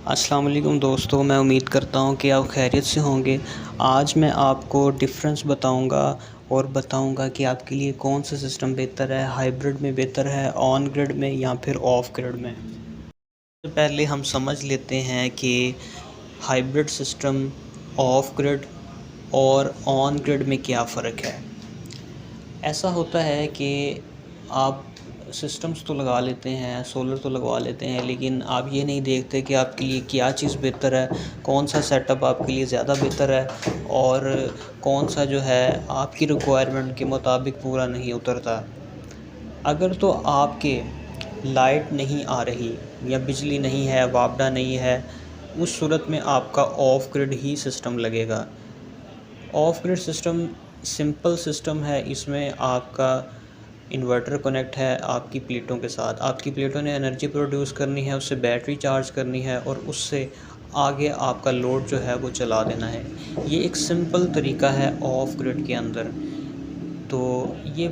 السلام علیکم دوستو، میں امید کرتا ہوں کہ آپ خیریت سے ہوں گے۔ آج میں آپ کو ڈفرینس بتاؤں گا اور بتاؤں گا کہ آپ کے لیے کون سا سسٹم بہتر ہے، ہائیبرڈ میں بہتر ہے، آن گرڈ میں یا پھر آف گرڈ میں۔ سب سے پہلے ہم سمجھ لیتے ہیں کہ ہائیبرڈ سسٹم، آف گرڈ اور آن گرڈ میں کیا فرق ہے۔ ایسا ہوتا ہے کہ آپ سسٹمز تو لگا لیتے ہیں، سولر تو لگوا لیتے ہیں، لیکن آپ یہ نہیں دیکھتے کہ آپ کے لیے کیا چیز بہتر ہے، کون سا سیٹ اپ آپ کے لیے زیادہ بہتر ہے اور کون سا جو ہے آپ کی ریکوائرمنٹ کے مطابق پورا نہیں اترتا۔ اگر تو آپ کے لائٹ نہیں آ رہی یا بجلی نہیں ہے، وابڈا نہیں ہے، اس صورت میں آپ کا آف گرڈ ہی سسٹم لگے گا۔ Off grid system simple system ہے، اس میں آپ کا انورٹر کنیکٹ ہے آپ کی پلیٹوں کے ساتھ، آپ کی پلیٹوں نے انرجی پروڈیوس کرنی ہے، اس سے بیٹری چارج کرنی ہے اور اس سے آگے آپ کا لوڈ جو ہے وہ چلا دینا ہے۔ یہ ایک سمپل طریقہ ہے آف گرڈ کے اندر۔ تو یہ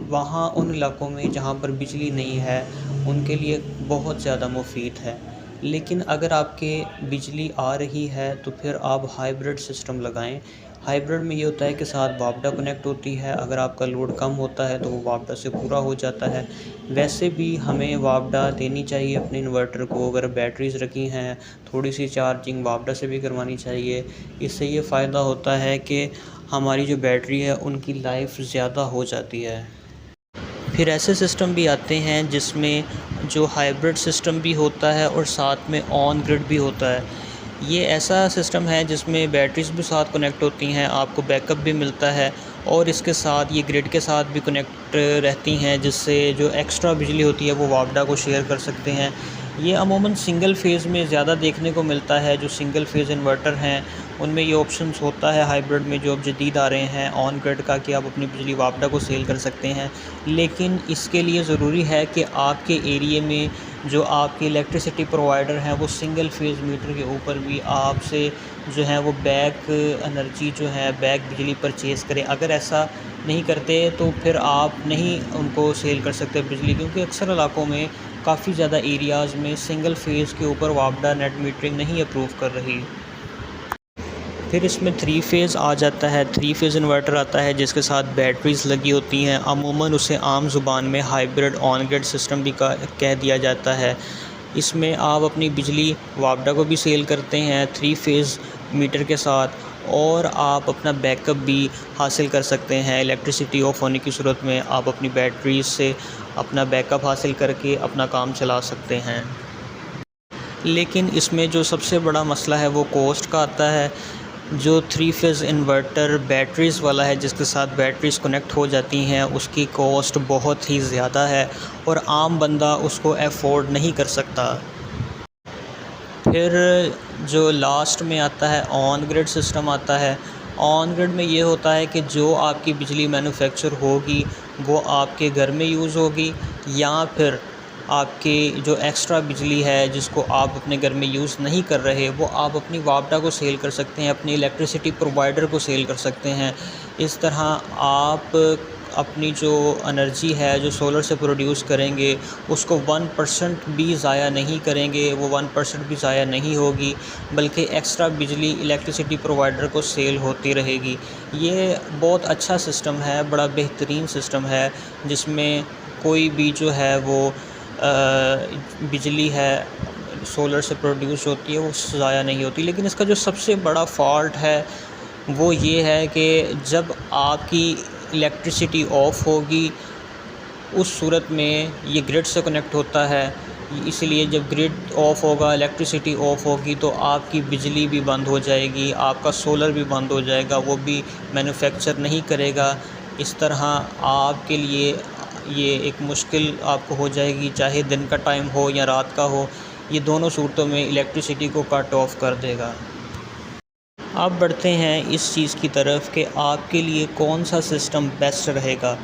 وہاں ان علاقوں میں جہاں پر بجلی نہیں ہے ان کے لیے بہت زیادہ مفید ہے، لیکن اگر آپ کے بجلی آ رہی ہے تو پھر آپ ہائیبرڈ سسٹم لگائیں۔ ہائیبرڈ میں یہ ہوتا ہے کہ ساتھ وابڈا کنیکٹ ہوتی ہے، اگر آپ کا لوڈ کم ہوتا ہے تو وہ وابڈا سے پورا ہو جاتا ہے۔ ویسے بھی ہمیں وابڈا دینی چاہیے اپنے انورٹر کو، اگر بیٹریز رکھی ہیں تھوڑی سی چارجنگ وابڈا سے بھی کروانی چاہیے۔ اس سے یہ فائدہ ہوتا ہے کہ ہماری جو بیٹری ہے ان کی لائف زیادہ ہو جاتی ہے۔ پھر ایسے سسٹم بھی آتے ہیں جس میں جو ہائیبرڈ سسٹم بھی ہوتا ہے اور ساتھ میں آن گرڈ بھی ہوتا ہے۔ یہ ایسا سسٹم ہے جس میں بیٹریز بھی ساتھ کنیکٹ ہوتی ہیں، آپ کو بیک اپ بھی ملتا ہے اور اس کے ساتھ یہ گرڈ کے ساتھ بھی کنیکٹ رہتی ہیں، جس سے جو ایکسٹرا بجلی ہوتی ہے وہ وابڈا کو شیئر کر سکتے ہیں۔ یہ عموماً سنگل فیز میں زیادہ دیکھنے کو ملتا ہے، جو سنگل فیز انورٹر ہیں ان میں یہ آپشنز ہوتا ہے ہائیبرڈ میں جو اب جدید آ رہے ہیں آن گرڈ کا، کہ آپ اپنی بجلی وابڈا کو سیل کر سکتے ہیں۔ لیکن اس کے لیے ضروری ہے کہ آپ کے ایریے میں جو آپ کے الیکٹریسٹی پرووائڈر ہیں وہ سنگل فیز میٹر کے اوپر بھی آپ سے جو ہے وہ بیک انرجی جو ہے بیک بجلی پرچیز کریں۔ اگر ایسا نہیں کرتے تو پھر آپ نہیں ان کو سیل کر سکتے بجلی، کیونکہ اکثر علاقوں میں کافی زیادہ ایریاز میں سنگل فیز کے اوپر وابڈا نیٹ میٹرنگ نہیں اپروو کر رہی۔ پھر اس میں 3 فیز آ جاتا ہے، 3 فیز انورٹر آتا ہے جس کے ساتھ بیٹریز لگی ہوتی ہیں، عموماً اسے عام زبان میں ہائیبرڈ آن گرڈ سسٹم بھی کہہ دیا جاتا ہے۔ اس میں آپ اپنی بجلی وابڈا کو بھی سیل کرتے ہیں 3 فیز میٹر کے ساتھ، اور آپ اپنا بیک اپ بھی حاصل کر سکتے ہیں۔ الیکٹریسٹی آف ہونے کی صورت میں آپ اپنی بیٹریز سے اپنا بیک اپ حاصل کر کے اپنا کام چلا سکتے ہیں۔ لیکن اس میں جو سب سے بڑا مسئلہ ہے وہ کوسٹ کا آتا ہے۔ جو 3 فیز انورٹر بیٹریز والا ہے جس کے ساتھ بیٹریز کنیکٹ ہو جاتی ہیں، اس کی کوسٹ بہت ہی زیادہ ہے اور عام بندہ اس کو افورڈ نہیں کر سکتا۔ پھر جو لاسٹ میں آتا ہے آن گرڈ سسٹم آتا ہے۔ آن گرڈ میں یہ ہوتا ہے کہ جو آپ کی بجلی مینوفیکچر ہوگی وہ آپ کے گھر میں یوز ہوگی، یا پھر آپ کی جو ایکسٹرا بجلی ہے جس کو آپ اپنے گھر میں یوز نہیں کر رہے وہ آپ اپنی وابڈا کو سیل کر سکتے ہیں، اپنی الیکٹریسٹی پرووائڈر کو سیل کر سکتے ہیں۔ اس طرح آپ اپنی جو انرجی ہے جو سولر سے پروڈیوس کریں گے اس کو 1% بھی ضائع نہیں کریں گے، وہ 1% بھی ضائع نہیں ہوگی، بلکہ ایکسٹرا بجلی الیکٹریسٹی پرووائڈر کو سیل ہوتی رہے گی۔ یہ بہت اچھا سسٹم ہے، بڑا بہترین سسٹم ہے، جس میں کوئی بھی جو ہے وہ بجلی ہے سولر سے پروڈیوس ہوتی ہے وہ ضائع نہیں ہوتی۔ لیکن اس کا جو سب سے بڑا فالٹ ہے وہ یہ ہے کہ جب آپ کی الیکٹریسٹی آف ہوگی اس صورت میں یہ گرڈ سے کنیکٹ ہوتا ہے، اسی لیے جب گرڈ آف ہوگا، الیکٹریسٹی آف ہوگی تو آپ کی بجلی بھی بند ہو جائے گی، آپ کا سولر بھی بند ہو جائے گا، وہ بھی مینوفیکچر نہیں کرے گا۔ اس طرح آپ کے لیے یہ ایک مشکل آپ کو ہو جائے گی، چاہے دن کا ٹائم ہو یا رات کا ہو، یہ دونوں صورتوں میں الیکٹریسٹی کو کٹ آف کر دے گا۔ اب بڑھتے ہیں اس چیز کی طرف کہ آپ کے لیے کون سا سسٹم بیسٹ رہے گا۔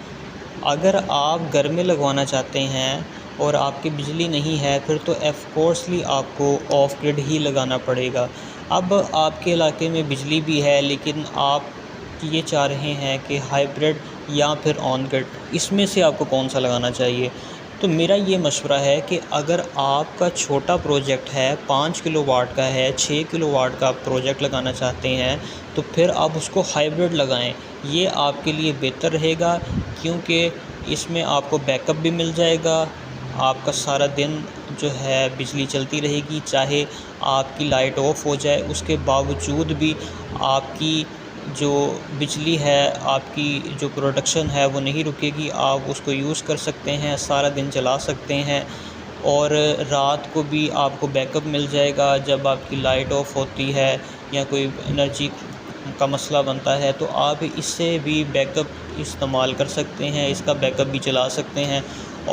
اگر آپ گھر میں لگوانا چاہتے ہیں اور آپ کی بجلی نہیں ہے پھر تو آف کورسلی آپ کو آف گرڈ ہی لگانا پڑے گا۔ اب آپ کے علاقے میں بجلی بھی ہے لیکن آپ یہ چاہ رہے ہیں کہ ہائیبرڈ یا پھر آن گرڈ، اس میں سے آپ کو کون سا لگانا چاہیے۔ تو میرا یہ مشورہ ہے کہ اگر آپ کا چھوٹا پروجیکٹ ہے 5 کلو واٹ کا ہے، 6 کلو واٹ کا آپ پروجیکٹ لگانا چاہتے ہیں تو پھر آپ اس کو ہائیبرڈ لگائیں۔ یہ آپ کے لیے بہتر رہے گا، کیونکہ اس میں آپ کو بیک اپ بھی مل جائے گا۔ آپ کا سارا دن جو ہے بجلی چلتی رہے گی، چاہے آپ کی لائٹ آف ہو جائے اس کے باوجود بھی آپ کی جو بجلی ہے، آپ کی جو پروڈکشن ہے وہ نہیں رکے گی۔ آپ اس کو یوز کر سکتے ہیں، سارا دن چلا سکتے ہیں، اور رات کو بھی آپ کو بیک اپ مل جائے گا۔ جب آپ کی لائٹ آف ہوتی ہے یا کوئی انرجی کا مسئلہ بنتا ہے تو آپ اس سے بھی بیک اپ استعمال کر سکتے ہیں، اس کا بیک اپ بھی چلا سکتے ہیں،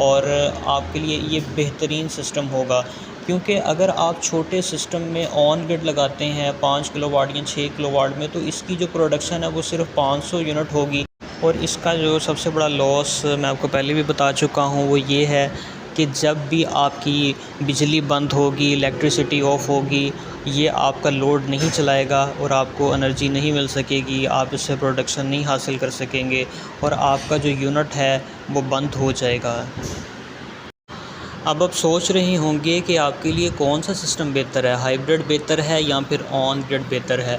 اور آپ کے لیے یہ بہترین سسٹم ہوگا۔ کیونکہ اگر آپ چھوٹے سسٹم میں آن گرڈ لگاتے ہیں 5 کلو واٹ یا 6 کلو واٹ میں، تو اس کی جو پروڈکشن ہے وہ صرف 500 یونٹ ہوگی، اور اس کا جو سب سے بڑا لاس میں آپ کو پہلے بھی بتا چکا ہوں وہ یہ ہے کہ جب بھی آپ کی بجلی بند ہوگی، الیکٹریسٹی آف ہوگی، یہ آپ کا لوڈ نہیں چلائے گا اور آپ کو انرجی نہیں مل سکے گی، آپ اس سے پروڈکشن نہیں حاصل کر سکیں گے، اور آپ کا جو یونٹ ہے وہ بند ہو جائے گا۔ اب آپ سوچ رہے ہوں گے کہ آپ کے لیے کون سا سسٹم بہتر ہے، ہائیبرڈ بہتر ہے یا پھر آن گرڈ بہتر ہے؟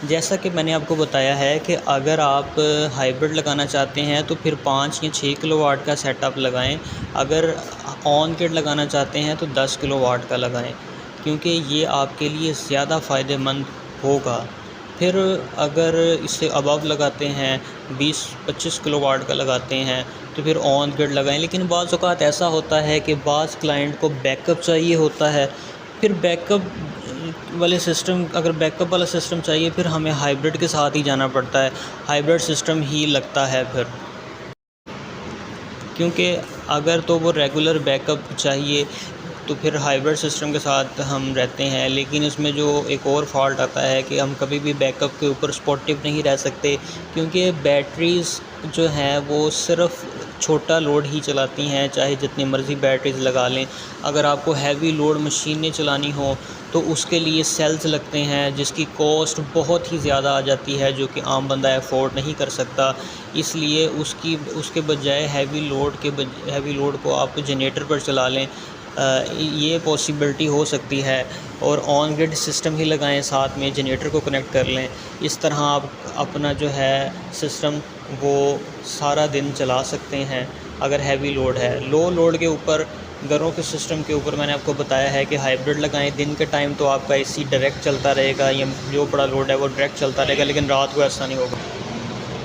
جیسا کہ میں نے آپ کو بتایا ہے کہ اگر آپ ہائیبرڈ لگانا چاہتے ہیں تو پھر 5 یا 6 کلو واٹ کا سیٹ اپ لگائیں، اگر آن گرڈ لگانا چاہتے ہیں تو 10 کلو واٹ کا لگائیں، کیونکہ یہ آپ کے لیے زیادہ فائدہ مند ہوگا۔ پھر اگر اس سے ابو لگاتے ہیں، 20-25 کلو واٹ کا لگاتے ہیں تو پھر آن گرڈ لگائیں۔ لیکن بعض اوقات ایسا ہوتا ہے کہ بعض کلائنٹ کو بیک اپ چاہیے ہوتا ہے، پھر بیک اپ والے سسٹم، اگر بیک اپ والا سسٹم چاہیے پھر ہمیں ہائیبرڈ کے ساتھ ہی جانا پڑتا ہے، ہائیبرڈ سسٹم ہی لگتا ہے پھر، کیونکہ اگر تو وہ ریگولر بیک اپ چاہیے تو پھر ہائیبرڈ سسٹم کے ساتھ ہم رہتے ہیں۔ لیکن اس میں جو ایک اور فالٹ آتا ہے کہ ہم کبھی بھی بیک اپ کے اوپر سپورٹیو نہیں رہ سکتے، کیونکہ بیٹریز جو ہیں وہ صرف چھوٹا لوڈ ہی چلاتی ہیں، چاہے جتنی مرضی بیٹریز لگا لیں۔ اگر آپ کو ہیوی لوڈ مشینیں چلانی ہوں تو اس کے لیے سیلز لگتے ہیں، جس کی کاسٹ بہت ہی زیادہ آ جاتی ہے، جو کہ عام بندہ افورڈ نہیں کر سکتا۔ اس لیے اس کے بجائے ہیوی لوڈ کو آپ جنریٹر پر چلا لیں، یہ پاسبلٹی ہو سکتی ہے، اور آن گرڈ سسٹم ہی لگائیں، ساتھ میں جنریٹر کو کنیکٹ کر لیں۔ اس طرح آپ اپنا جو ہے سسٹم وہ سارا دن چلا سکتے ہیں اگر ہیوی لوڈ ہے۔ لو لوڈ کے اوپر، گھروں کے سسٹم کے اوپر میں نے آپ کو بتایا ہے کہ ہائیبرڈ لگائیں۔ دن کے ٹائم تو آپ کا اے سی ڈائریکٹ چلتا رہے گا، یا جو بڑا لوڈ ہے وہ ڈائریکٹ چلتا رہے گا، لیکن رات کو ایسا نہیں ہوگا،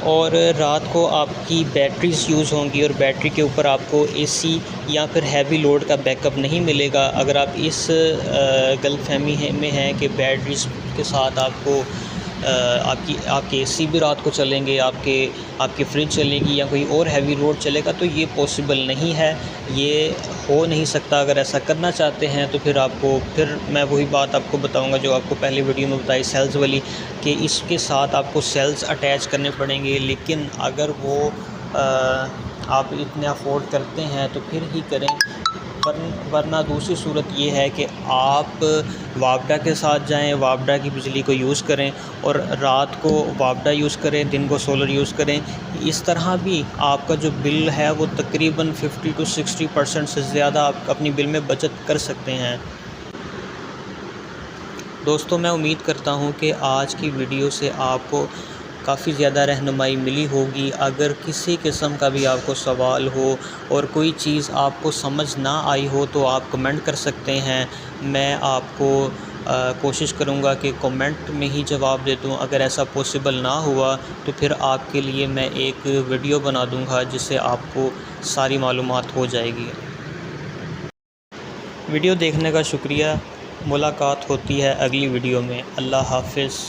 اور رات کو آپ کی بیٹریز یوز ہوں گی، اور بیٹری کے اوپر آپ کو اے سی یا پھر ہیوی لوڈ کا بیک اپ نہیں ملے گا۔ اگر آپ اس غلط فہمی میں ہیں کہ بیٹریز کے ساتھ آپ کو آپ کے اے سی بھی رات کو چلیں گے، آپ کی فریج چلے گی یا کوئی اور ہیوی لوڈ چلے گا، تو یہ پاسبل نہیں ہے، یہ ہو نہیں سکتا۔ اگر ایسا کرنا چاہتے ہیں تو پھر میں وہی بات آپ کو بتاؤں گا جو آپ کو پہلے ویڈیو میں بتائی سیلز والی، کہ اس کے ساتھ آپ کو سیلز اٹیچ کرنے پڑیں گے، لیکن اگر وہ آپ اتنے افورڈ کرتے ہیں تو پھر ہی کریں، ورنہ دوسری صورت یہ ہے کہ آپ وابڈا کے ساتھ جائیں، وابڈا کی بجلی کو یوز کریں، اور رات کو وابڈا یوز کریں، دن کو سولر یوز کریں۔ اس طرح بھی آپ کا جو بل ہے وہ تقریباً 50 سے 60% سے زیادہ آپ اپنی بل میں بچت کر سکتے ہیں۔ دوستو، میں امید کرتا ہوں کہ آج کی ویڈیو سے آپ کو کافی زیادہ رہنمائی ملی ہوگی۔ اگر کسی قسم کا بھی آپ کو سوال ہو اور کوئی چیز آپ کو سمجھ نہ آئی ہو تو آپ کمنٹ کر سکتے ہیں، میں آپ کو کوشش کروں گا کہ کمنٹ میں ہی جواب دے دوں۔ اگر ایسا پاسبل نہ ہوا تو پھر آپ کے لیے میں ایک ویڈیو بنا دوں گا جس سے آپ کو ساری معلومات ہو جائے گی۔ ویڈیو دیکھنے کا شکریہ، ملاقات ہوتی ہے اگلی ویڈیو میں۔ اللہ حافظ۔